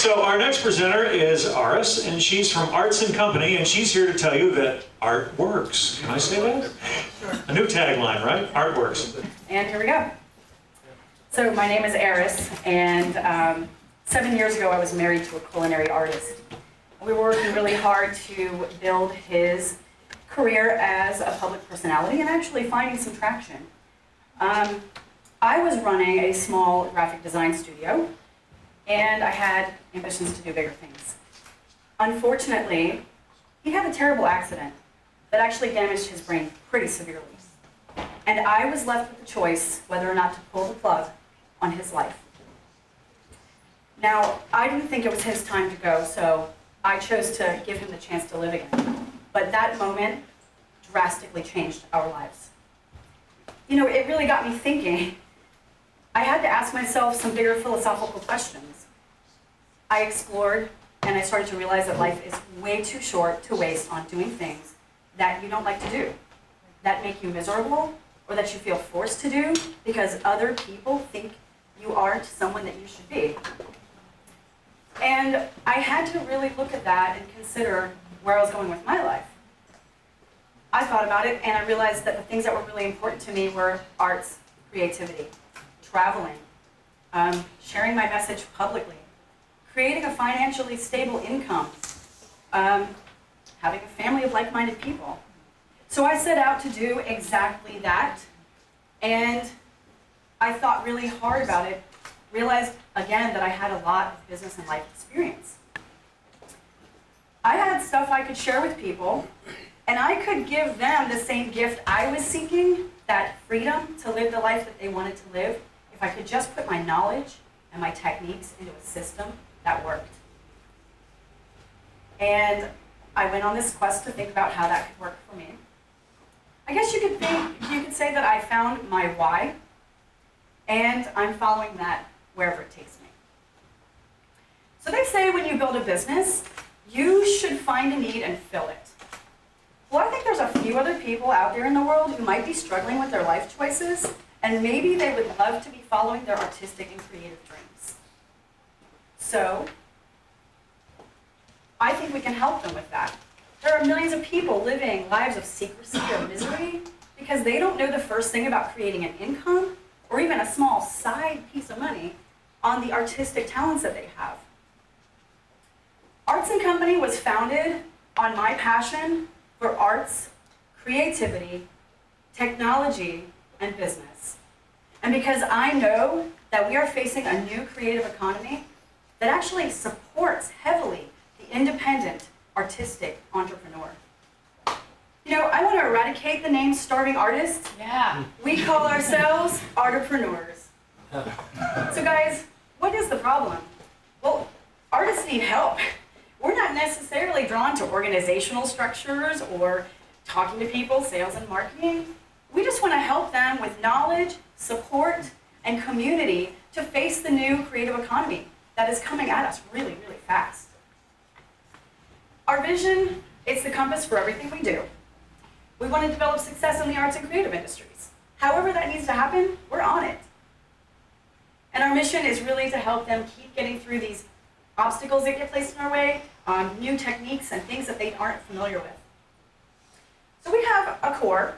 So our next presenter is Aris, and she's from Arts and Company, and she's here to tell you that art works. Can I say that? A new tagline, right? Art works. And here we go. So my name is Aris, and 7 years ago I was married to a culinary artist. We were working really hard to build his career as a public personality and actually finding some traction. I was running a small graphic design studio, and I had ambitions to do bigger things. Unfortunately, he had a terrible accident that actually damaged his brain pretty severely. And I was left with the choice whether or not to pull the plug on his life. Now, I didn't think it was his time to go, so I chose to give him the chance to live again. But that moment drastically changed our lives. You know, it really got me thinking. I had to ask myself some bigger philosophical questions. I explored, and I started to realize that life is way too short to waste on doing things that you don't like to do, that make you miserable, or that you feel forced to do because other people think you aren't someone that you should be. And I had to really look at that and consider where I was going with my life. I thought about it, and I realized that the things that were really important to me were arts, creativity, traveling, sharing my message publicly, creating a financially stable income, having a family of like-minded people. So I set out to do exactly that, and I thought really hard about it, realized again that I had a lot of business and life experience. I had stuff I could share with people, and I could give them the same gift I was seeking, that freedom to live the life that they wanted to live, if I could just put my knowledge and my techniques into a system that worked. And I went on this quest to think about how that could work for me. I guess you could say that I found my why, and I'm following that wherever it takes me. So they say when you build a business, you should find a need and fill it. Well, I think there's a few other people out there in the world who might be struggling with their life choices, and maybe they would love to be following their artistic and creative dreams. So I think we can help them with that. There are millions of people living lives of secrecy or misery because they don't know the first thing about creating an income or even a small side piece of money on the artistic talents that they have. Arts and Company was founded on my passion for arts, creativity, technology, and business. And because I know that we are facing a new creative economy that actually supports heavily the independent, artistic entrepreneur. You know, I want to eradicate the name starving artist. Yeah. We call ourselves artipreneurs. So guys, what is the problem? Well, artists need help. We're not necessarily drawn to organizational structures or talking to people, sales and marketing. We just want to help them with knowledge, support, and community to face the new creative economy that is coming at us really, really fast. Our vision is the compass for everything we do. We want to develop success in the arts and creative industries. However that needs to happen, we're on it. And our mission is really to help them keep getting through these obstacles that get placed in our way, new techniques and things that they aren't familiar with. So we have a core.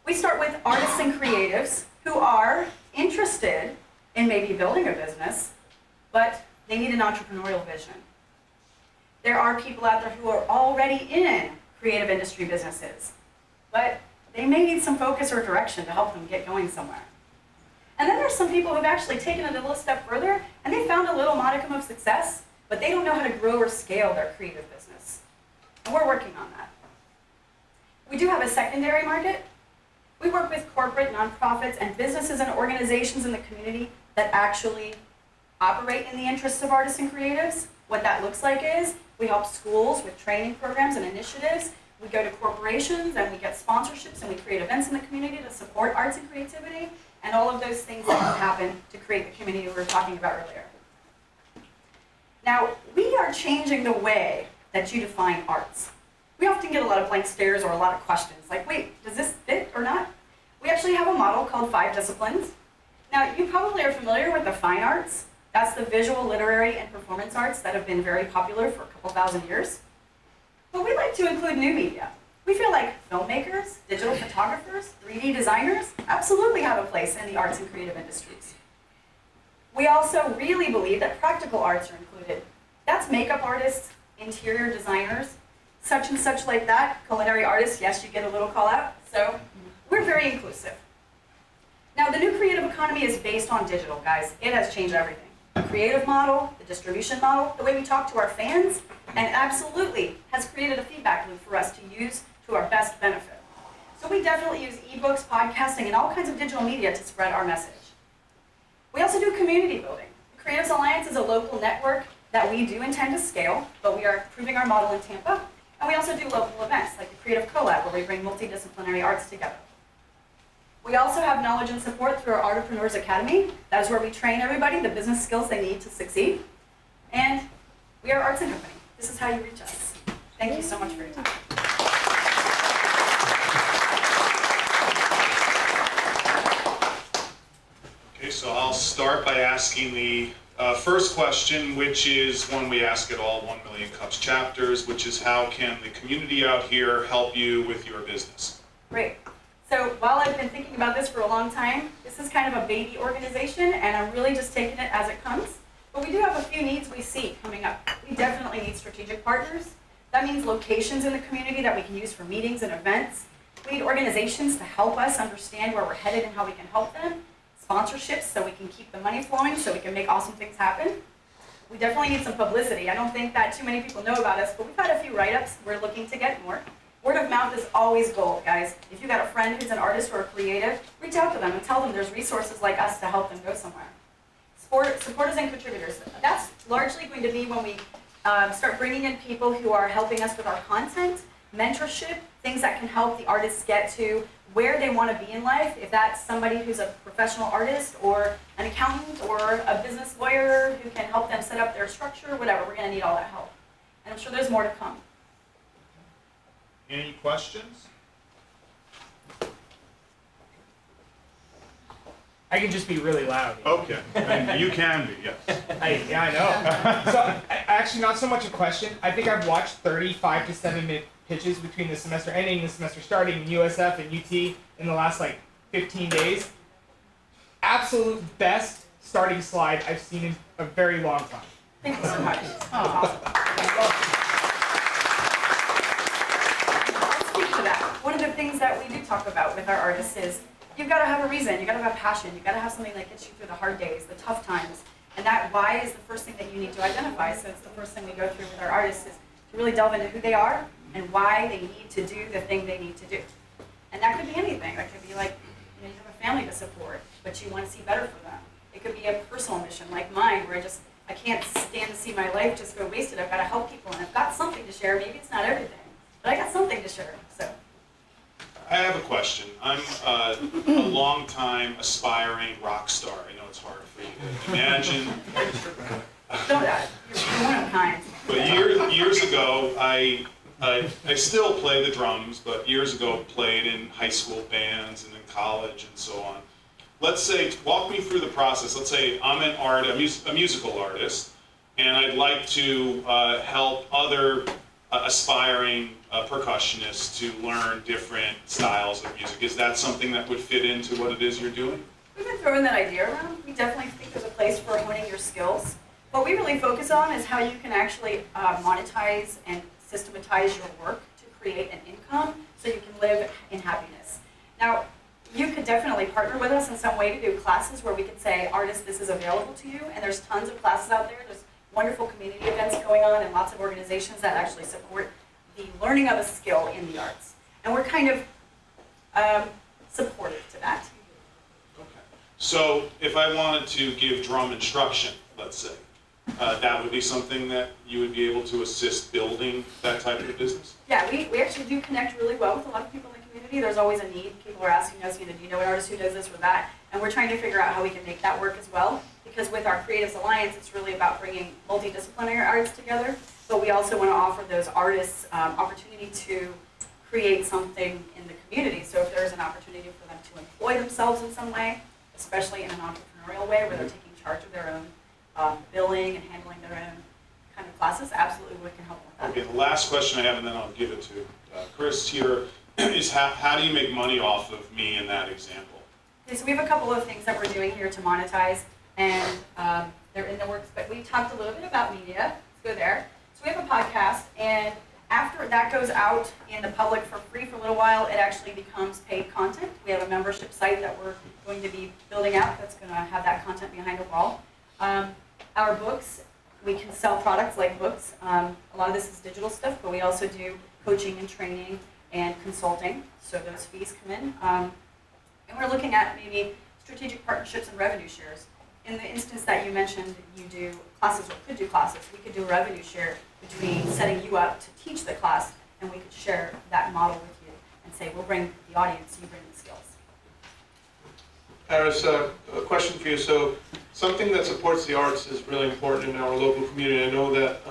We start with artists and creatives who are interested in maybe building a business, but they need an entrepreneurial vision. There are people out there who are already in creative industry businesses, but they may need some focus or direction to help them get going somewhere. And then there's some people who've actually taken it a little step further, and they found a little modicum of success, but they don't know how to grow or scale their creative business. And we're working on that. We do have a secondary market. We work with corporate, nonprofits, and businesses and organizations in the community that actually operate in the interests of artists and creatives. What that looks like is we help schools with training programs and initiatives. We go to corporations and we get sponsorships and we create events in the community to support arts and creativity and all of those things that can happen to create the community we were talking about earlier. Now, we are changing the way that you define arts. We often get a lot of blank stares or a lot of questions like, wait, does this fit or not? We actually have a model called 5 disciplines. Now, you probably are familiar with the fine arts, That's the visual, literary, and performance arts that have been very popular for a couple thousand years. But we like to include new media. We feel like filmmakers, digital photographers, 3D designers absolutely have a place in the arts and creative industries. We also really believe that practical arts are included. That's makeup artists, interior designers, such and such like that, culinary artists, yes, you get a little call out. So we're very inclusive. Now, the new creative economy is based on digital, guys. It has changed everything. The creative model, the distribution model, the way we talk to our fans, and absolutely has created a feedback loop for us to use to our best benefit. So we definitely use ebooks, podcasting, and all kinds of digital media to spread our message. We also do community building. The Creatives Alliance is a local network that we do intend to scale, but we are improving our model in Tampa. And we also do local events like the Creative Collab, where we bring multidisciplinary arts together. We also have knowledge and support through our Artpreneurs Academy. That is where we train everybody the business skills they need to succeed. And we are Arts and Company. This is how you reach us. Thank you so much for your time. Okay, so I'll start by asking the first question, which is one we ask at all 1 Million Cups chapters, which is how can the community out here help you with your business? Great. So while I've been thinking about this for a long time, this is kind of a baby organization, and I'm really just taking it as it comes. But we do have a few needs we see coming up. We definitely need strategic partners. That means locations in the community that we can use for meetings and events. We need organizations to help us understand where we're headed and how we can help them. Sponsorships so we can keep the money flowing, so we can make awesome things happen. We definitely need some publicity. I don't think that too many people know about us, but we've had a few write-ups. We're looking to get more. Word of mouth is always gold, guys. If you got a friend who's an artist or a creative, reach out to them and tell them there's resources like us to help them go somewhere. Supporters and contributors. That's largely going to be when we start bringing in people who are helping us with our content, mentorship, things that can help the artists get to where they want to be in life. If that's somebody who's a professional artist or an accountant or a business lawyer who can help them set up their structure, whatever, we're going to need all that help. And I'm sure there's more to come. Any questions? I can just be really loud. Okay, and you can be, yes. Yeah, I know. Actually, not so much a question. I think I've watched 35 to 7-minute pitches between the semester ending and the semester starting in USF and UT in the last 15 days. Absolute best starting slide I've seen in a very long time. Thank you so much. Awesome. I'll speak to that. One of the things that we do talk about with our artists is you've got to have a reason, you've got to have passion, you've got to have something that gets you through the hard days, the tough times. And that why is the first thing that you need to identify. So it's the first thing we go through with our artists is to really delve into who they are and why they need to do the thing they need to do. And that could be anything. That could be like, you have a family to support, but you want to see better for them. It could be a personal mission like mine where I can't stand to see my life just go wasted. I've got to help people and I've got something to share. Maybe it's not everything, but I got something to share. So. I have a question. I'm a long-time aspiring rock star. I know it's hard for you to imagine. Don't die. You're one of a kind. But years ago, I still play the drums, but years ago played in high school bands and in college and so on. Let's say, walk me through the process. Let's say I'm a musical artist, and I'd like to help other aspiring percussionists to learn different styles of music. Is that something that would fit into what it is you're doing? We've been throwing that idea around. We definitely think there's a place for honing your skills. What we really focus on is how you can actually monetize and systematize your work to create an income so you can live in happiness. Now, you could definitely partner with us in some way to do classes where we could say, artists, this is available to you, and there's tons of classes out there. There's wonderful community events going on and lots of organizations that actually support the learning of a skill in the arts. And we're kind of supportive to that. Okay. So if I wanted to give drum instruction, let's say, that would be something that you would be able to assist building that type of business? Yeah, we actually do connect really well with a lot of people in the community. There's always a need. People are asking us, do you know an artist who does this or that? And we're trying to figure out how we can make that work as well. Because with our Creatives Alliance, it's really about bringing multidisciplinary artists together. But we also want to offer those artists opportunity to create something in the community. So if there's an opportunity for them to employ themselves in some way, especially in an entrepreneurial way where they're taking charge of their own billing and handling their own kind of classes, absolutely we can help them with that. Okay, the last question I have, and then I'll give it to Chris here, is how do you make money off of me in that example? Okay, so we have a couple of things that we're doing here to monetize, and they're in the works, but we talked a little bit about media. Let's go there. So we have a podcast, and after that goes out in the public for free for a little while, it actually becomes paid content. We have a membership site that we're going to be building out that's going to have that content behind a wall. Our books, we can sell products like books. A lot of this is digital stuff, but we also do coaching and training and consulting, so those fees come in. And we're looking at maybe strategic partnerships and revenue shares. In the instance that you mentioned, you do classes or could do classes, we could do a revenue share between setting you up to teach the class, and we could share that model with you and say, we'll bring the audience, you bring the skills. Iris, a question for you. So something that supports the arts is really important in our local community. I know that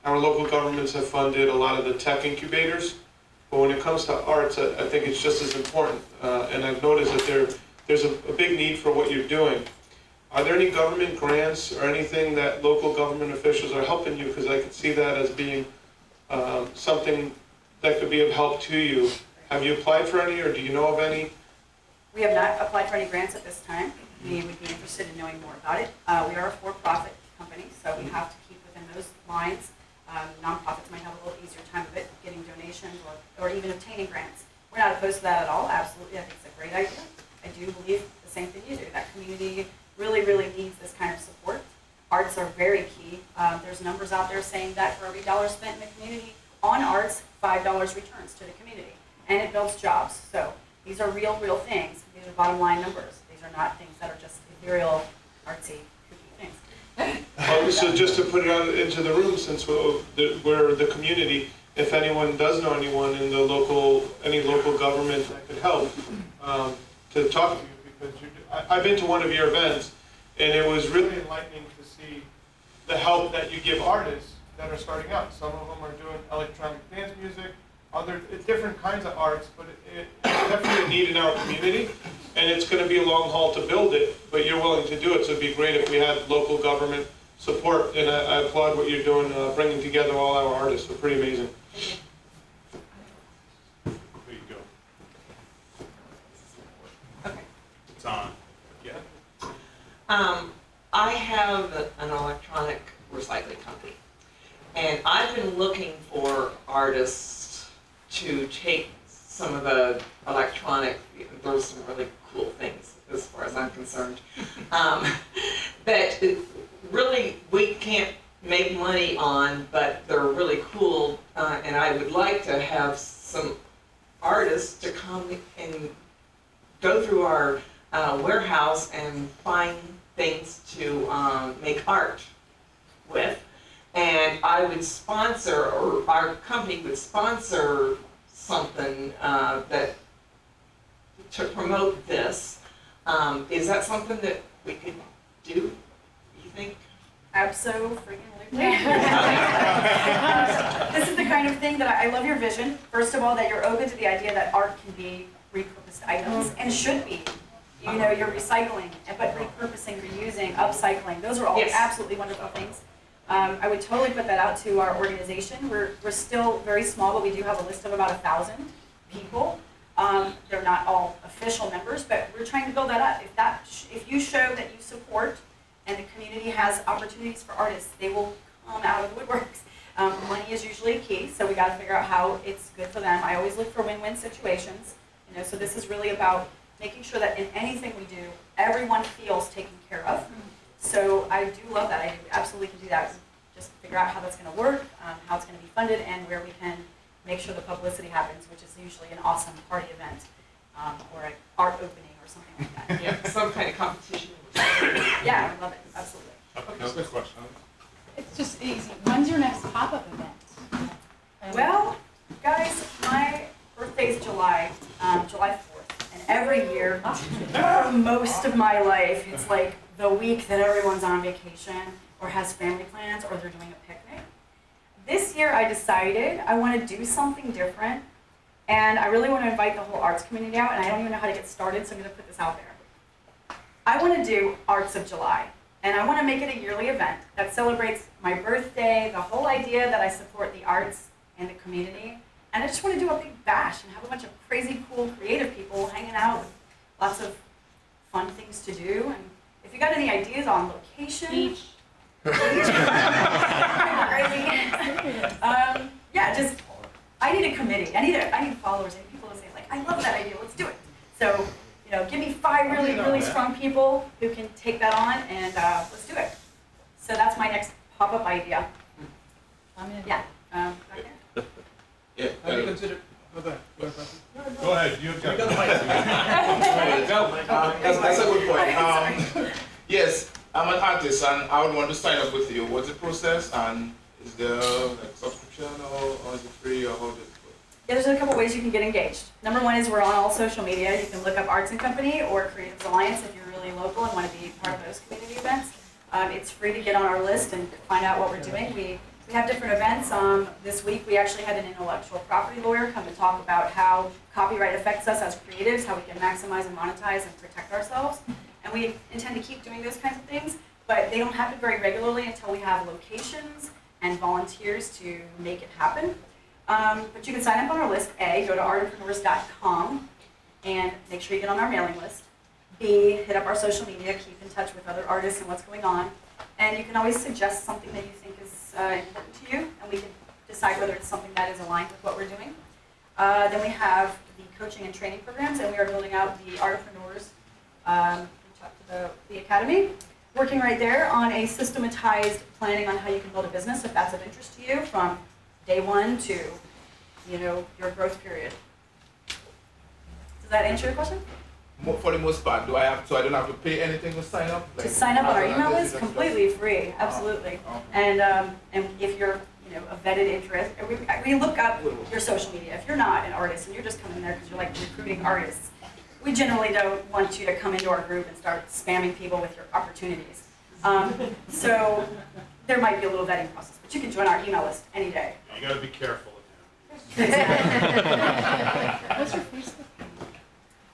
our local governments have funded a lot of the tech incubators, but when it comes to arts, I think it's just as important. And I've noticed that there's a big need for what you're doing. Are there any government grants or anything that local government officials are helping you? Because I could see that as being something that could be of help to you. Have you applied for any, or do you know of any? We have not applied for any grants at this time. We would be interested in knowing more about it. We are a for-profit company, so we have to keep within those lines. Nonprofits might have a little easier time of it, getting donations or even obtaining grants. We're not opposed to that at all, absolutely. I think it's a great idea. I do believe the same thing you do. That community really, really needs this kind of support. Arts are very key. There's numbers out there saying that for every dollar spent in the community on arts, $5 returns to the community. And it builds jobs. So these are real things. These are bottom line numbers. These are not things that are just ethereal, artsy, kooky things. So just to put it out into the room, since we're the community, if anyone does know anyone in the any local government that could help, to talk to you, because I've been to one of your events, and it was really enlightening to see the help that you give artists that are starting out. Some of them are doing electronic dance music, other different kinds of arts, but it's definitely a need in our community, and it's going to be a long haul to build it, but you're willing to do it, so it'd be great if we had local government support, and I applaud what you're doing, bringing together all our artists. They're pretty amazing. There you go. Okay. It's on. Yeah? I have an electronic recycling company, and I've been looking for artists to take some of the electronic, there's some really cool things as far as I'm concerned, that really we can't make money on, but they're really cool, and I would like to have some artists to come and go through our warehouse and find things to make art with. And I would sponsor, or our company would sponsor something that to promote this. Is that something that we could do, you think? Absolutely. This is the kind of thing that I love your vision. First of all, that you're open to the idea that art can be repurposed items and should be. You know, you're recycling, but repurposing, reusing, upcycling, those are all Yes. absolutely wonderful things. I would totally put that out to our organization. We're still very small, but we do have a list of about 1,000 people. They're not all official members, but we're trying to build that up. If you show that you support and the community has opportunities for artists, they will come out of the woodworks. Money is usually key, so we got to figure out how it's good for them. I always look for win-win situations, you know. So this is really about making sure that in anything we do, everyone feels taken care of. So I do love that. I absolutely can do that. Just figure out how that's going to work, how it's going to be funded, and where we can make sure the publicity happens, which is usually an awesome party event or an art opening or something like that. Yeah, some kind of competition. Yeah, I love it. Absolutely. Okay, good question. It's just easy. When's your next pop-up event? Well, guys, my birthday's July 4th, and every year, for most of my life, it's like the week that everyone's on vacation or has family plans or they're doing a picnic. This year I decided I want to do something different, and I really want to invite the whole arts community out, and I don't even know how to get started, so I'm going to put this out there. I want to do Arts of July. And I want to make it a yearly event that celebrates my birthday, the whole idea that I support the arts and the community. And I just want to do a big bash and have a bunch of crazy, cool, creative people hanging out with lots of fun things to do. And if you got any ideas on location, crazy. Yeah, just I need a committee. I need followers. I need people to say like, I love that idea. Let's do it. So give me 5 really, really strong people who can take that on, and let's do it. So that's my next pop-up idea. Yeah. Back there. Yeah, Have you considered? Go ahead. Go ahead, you've got the that's a good point. Sorry. Yes, I'm an artist and I would want to sign up with you. What's the process and is there like subscription or is it free or how does it work? Yeah, there's a couple ways you can get engaged. Number one is we're on all social media. You can look up Arts and Company or Creative Alliance if you're really local and want to be part of those community events. It's free to get on our list and find out what we're doing. We have different events. This week we actually had an intellectual property lawyer come to talk about how copyright affects us as creatives, how we can maximize and monetize and protect ourselves. And we intend to keep doing those kinds of things, but they don't happen very regularly until we have locations and volunteers to make it happen. But you can sign up on our list. A, go to artpreneurs.com and make sure you get on our mailing list. B, hit up our social media, keep in touch with other artists and what's going on. And you can always suggest something that you think is important to you, and we can decide whether it's something that is aligned with what we're doing. Then we have the coaching and training programs, and we are building out the Artpreneurs, reach out to the Academy. Working right there on a systematized planning on how you can build a business if that's of interest to you from day one to your growth period. Does that answer your question? For the most part, so I don't have to pay anything to sign up? To sign up on our email list, completely free, absolutely. And if you're a vetted interest, we look up your social media. If you're not an artist and you're just coming there because you're like recruiting artists, we generally don't want you to come into our group and start spamming people with your opportunities. So there might be a little vetting process, but you can join our email list any day. You gotta be careful of What's your Facebook?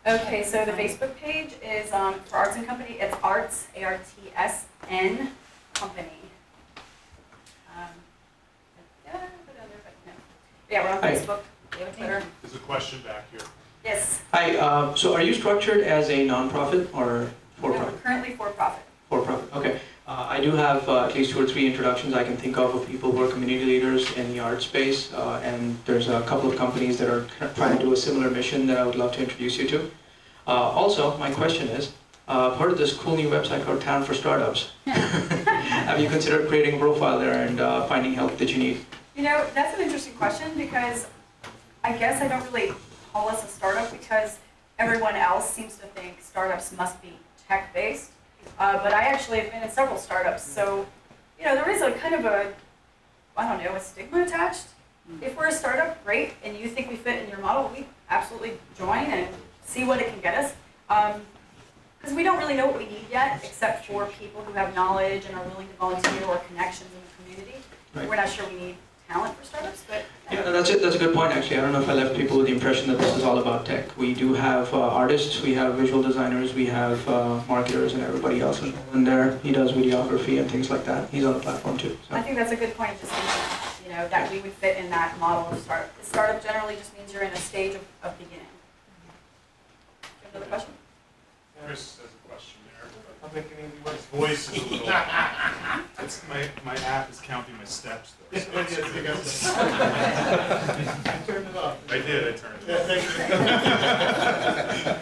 Okay, so the Facebook page is for Arts and Company. It's Arts, ARTSN Company. Yeah, we're on Hi. Facebook. We have a Twitter. There's a question back here. Yes, Hi, so are you structured as a nonprofit or we're for-profit? currently for-profit. For-profit, okay. I do have at least 2 or 3 introductions I can think of people who are community leaders in the art space, and there's a couple of companies that are trying to do a similar mission that I would love to introduce you to. Also, my question is, part of this cool new website called Town for Startups. Have you considered creating a profile there and finding help that you need? That's an interesting question because I guess I don't really call us a startup because everyone else seems to think startups must be tech-based. But I actually have been in several startups, so there is a kind of a stigma attached. If we're a startup, great, and you think we fit in your model, we absolutely join and see what it can get us. Because we don't really know what we need yet, except for people who have knowledge and are willing to volunteer or connections in the community. Right. We're not sure we need talent for startups, but Yeah, that's a good point actually. I don't know if I left people with the impression that this is all about tech. We do have artists, we have visual designers, we have marketers and everybody else in there. He does videography and things like that. He's on the platform too. I think that's a good point of distinction, that we would fit in that model of startup. Startup generally just means you're in a stage of beginning. Do you have another question? Chris has a question there. I'm making easy work. His voice is a little, my app is counting my steps though. So Yes, you got that. Turn it off. I did, I turned it Yeah, off.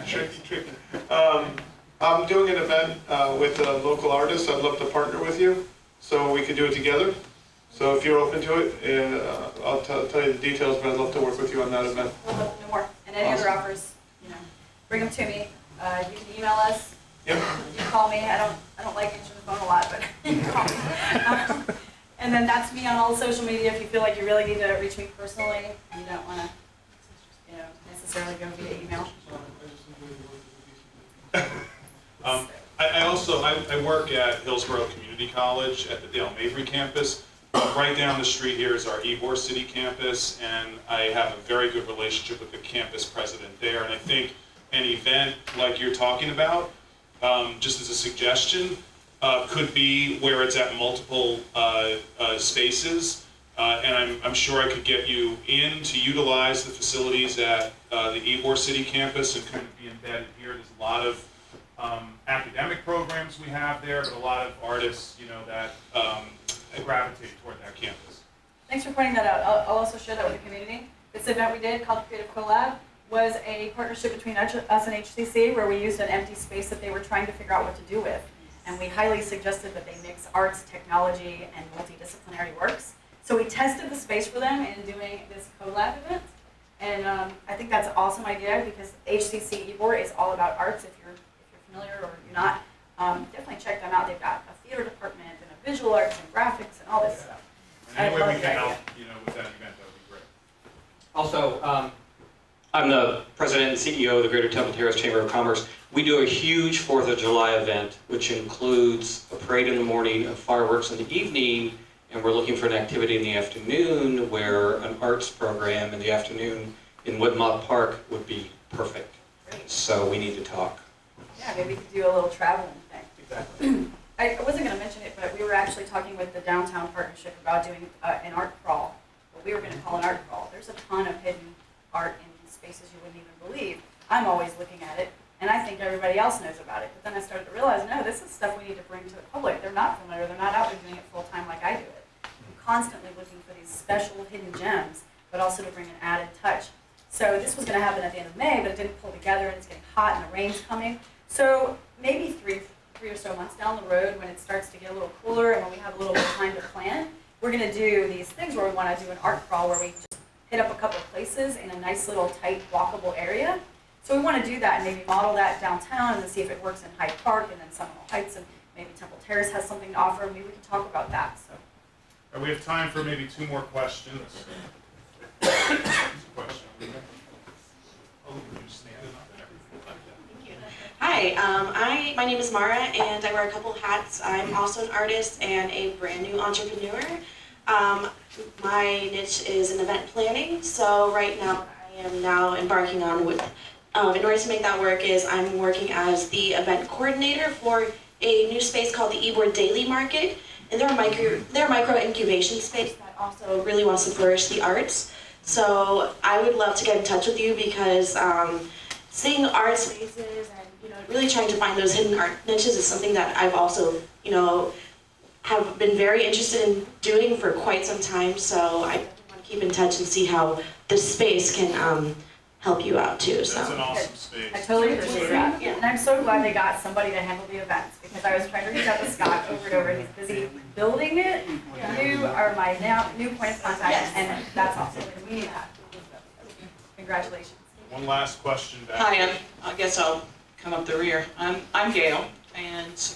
thank you. Tricky. I'm doing an event with a local artist. I'd love to partner with you, so we could do it together. So if you're open to it, I'll tell you the details, but I'd love to work with you on that event. We'll love to know more. And any other offers, bring them to me. You can email us. Yep. You can call me. I don't like answering the phone a lot, but you can call me. And then that's me on all social media. If you feel like you really need to reach me personally, and you don't want to, necessarily go via email. I work at Hillsborough Community College at the Dale Mabry campus. Right down the street here is our Ybor City campus, and I have a very good relationship with the campus president there. And I think an event like you're talking about, just as a suggestion, could be where it's at multiple spaces. And I'm sure I could get you in to utilize the facilities at the Ybor City campus and kind of be embedded here. There's a lot of academic programs we have there, but a lot of artists, that gravitate toward that campus. Thanks for pointing that out. I'll also share that with the community. This event we did called Creative Collab was a partnership between us and HCC where we used an empty space that they were trying to figure out what to do with. And we highly suggested that they mix arts, technology, and multidisciplinary works. So we tested the space for them in doing this collab event. And I think that's an awesome idea because HCC Ybor is all about arts. If you're familiar or you're not, definitely check them out. They've got a theater department and a visual arts and graphics and all this stuff. And any I way love we the can idea. help, with that event, that would be great. Also, I'm the president and CEO of the Greater Temple Terrace Chamber of Commerce. We do a huge 4th of July event, which includes a parade in the morning, a fireworks in the evening, and we're looking for an activity in the afternoon where an arts program in the afternoon in Woodmont Park would be perfect. Great. So we need to talk. Yeah, maybe we could do a little traveling thing. Exactly. I wasn't going to mention it, but we were actually talking with the downtown partnership about doing an art crawl, what we were going to call an art crawl. There's a ton of hidden art in spaces you wouldn't even believe. I'm always looking at it, and I think everybody else knows about it. But then I started to realize, no, this is stuff we need to bring to the public. They're not familiar. They're not out there doing it full time like I do it. I'm constantly looking for these special hidden gems, but also to bring an added touch. So this was going to happen at the end of May, but it didn't pull together, and it's getting hot, and the rain's coming. So maybe three or so months down the road, when it starts to get a little cooler and when we have a little more time to plan, we're going to do these things where we want to do an art crawl where we just hit up a couple of places in a nice little tight walkable area. So we want to do that and maybe model that downtown and then see if it works in Hyde Park and then Seminole Heights and maybe Temple Terrace has something to offer. Maybe we can talk about that. So. All right, we have time for maybe 2 more questions. Hi, my name is Mara, and I wear a couple hats. I'm also an artist and a brand new entrepreneur. My niche is in event planning, so right now I am now embarking on in order to make that work is I'm working as the event coordinator for a new space called the Ybor Daily Market, and they're a micro incubation space that also really wants to flourish the arts. So I would love to get in touch with you because seeing art spaces and really trying to find those hidden art niches is something that I've also have been very interested in doing for quite some time. So I definitely want to keep in touch and see how this space can help you out too. So. That's an awesome space. I totally appreciate that. And I'm so glad they got somebody to handle the events because I was trying to reach out to Scott over and over and he's busy building it. You are my new point of contact and that's awesome. And we need that. Congratulations. One last question back. Hi, I guess I'll come up the rear. I'm Gail, and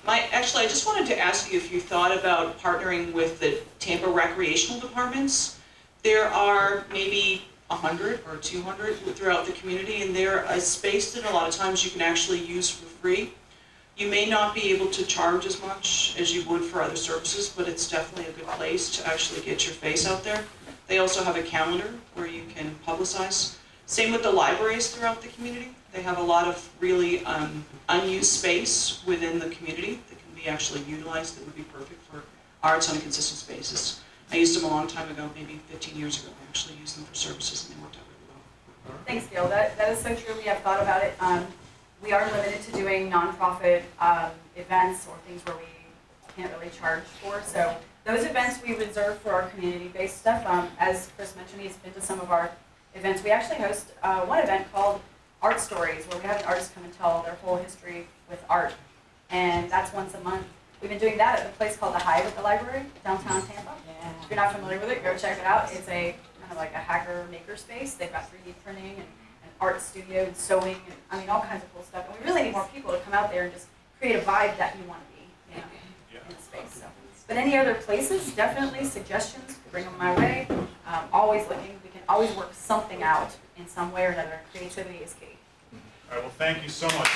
actually I just wanted to ask you if you thought about partnering with the Tampa recreational departments. There are maybe 100 or 200 throughout the community, and they're a space that a lot of times you can actually use for free. You may not be able to charge as much as you would for other services, but it's definitely a good place to actually get your face out there. They also have a calendar where you can publicize. Same with the libraries throughout the community. They have a lot of really unused space within the community that can be actually utilized that would be perfect for arts on consistent spaces. I used them a long time ago, maybe 15 years ago. I actually used them for services and they worked out really well. Thanks, Gail. That is so true. We have thought about it. We are limited to doing nonprofit events or things where we can't really charge for. So those events we reserve for our community-based stuff. As Chris mentioned, he's been to some of our events. We actually host one event called Art Stories, where we have an artist come and tell their whole history with art. And that's once a month. We've been doing that at a place called The Hive at the library, downtown Tampa. If you're not familiar with it, go check it out. It's a kind of like a hacker maker space. They've got 3D printing and an art studio and sewing and I mean all kinds of cool stuff. And we really need more people to come out there and just create a vibe that you want to be, in the space. So. But any other places, definitely suggestions, bring them my way. Always looking. We can always work something out in some way or another. Creativity is key. All right, well, thank you so much.